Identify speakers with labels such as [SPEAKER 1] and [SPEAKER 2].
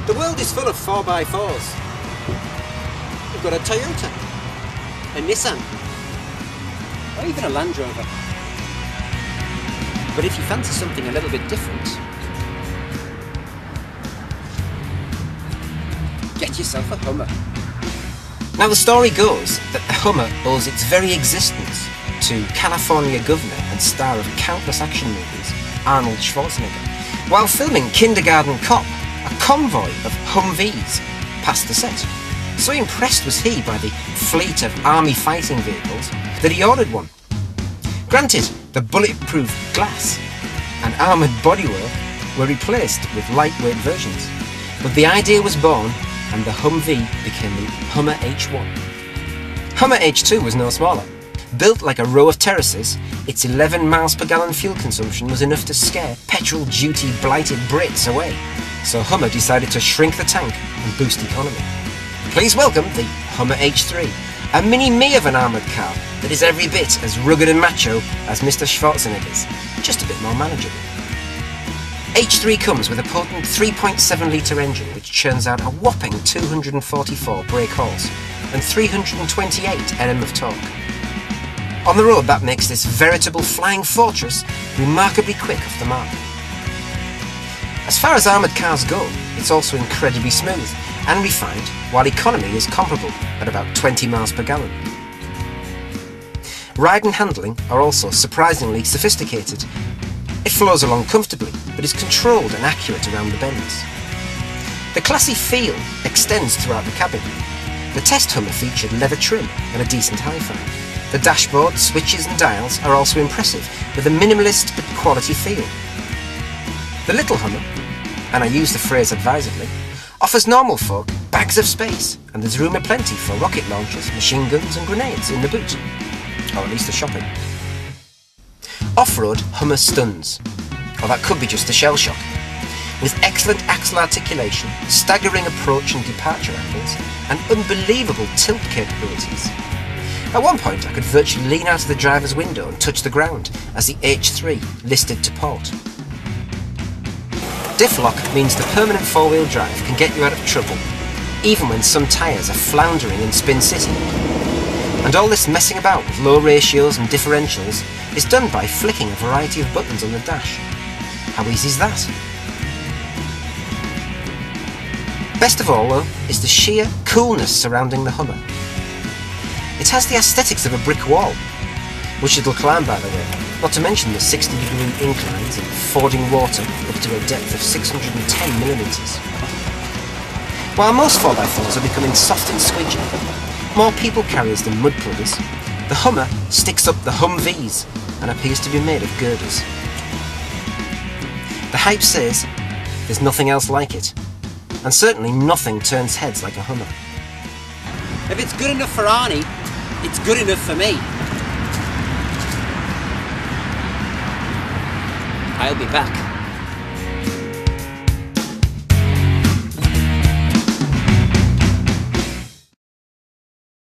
[SPEAKER 1] The world is full of 4x4s. We've got a Toyota, a Nissan, or even a Land Rover. But if you fancy something a little bit different, get yourself a Hummer. Now the story goes that the Hummer owes its very existence to California governor and star of countless action movies, Arnold Schwarzenegger. While filming Kindergarten Cop, a convoy of Humvees passed the set. So impressed was he by the fleet of army fighting vehicles that he ordered one. Granted, the bulletproof glass and armoured bodywork were replaced with lightweight versions, but the idea was born and the Humvee became the Hummer H1. Hummer H2 was no smaller. Built like a row of terraces, its 11 miles per gallon fuel consumption was enough to scare petrol-duty blighted Brits away, so Hummer decided to shrink the tank and boost economy. Please welcome the Hummer H3, a mini-me of an armoured car that is every bit as rugged and macho as Mr. Schwarzenegger's, just a bit more manageable. H3 comes with a potent 3.7 litre engine which churns out a whopping 244 brake horse and 328 Nm of torque. On the road, that makes this veritable flying fortress remarkably quick off the mark. As far as armoured cars go, it's also incredibly smooth and refined, while economy is comparable at about 20 miles per gallon. Ride and handling are also surprisingly sophisticated. It flows along comfortably, but is controlled and accurate around the bends. The classy feel extends throughout the cabin. The test Hummer featured leather trim and a decent hi-fi. The dashboard, switches and dials are also impressive, with a minimalist but quality feel. The little Hummer, and I use the phrase advisedly, offers normal folk bags of space, and there's room aplenty for rocket launchers, machine guns and grenades in the boot, or at least the shopping. Off-road, Hummer stuns, or that could be just the shell shock. With excellent axle articulation, staggering approach and departure angles, and unbelievable tilt capabilities. At one point I could virtually lean out of the driver's window and touch the ground as the H3 listed to port. Diff lock means the permanent four-wheel drive can get you out of trouble, even when some tyres are floundering in Spin City. And all this messing about with low ratios and differentials is done by flicking a variety of buttons on the dash. How easy is that? Best of all though, is the sheer coolness surrounding the Hummer. It has the aesthetics of a brick wall, which it'll climb by the way, not to mention the 60-degree inclines and fording water up to a depth of 610mm. While most 4x4s are becoming soft and squidgy, more people carriers than mud pluggers, the Hummer sticks up the Humvees and appears to be made of girders. The hype says there's nothing else like it, and certainly nothing turns heads like a Hummer. If it's good enough for Arnie, it's good enough for me. I'll be back.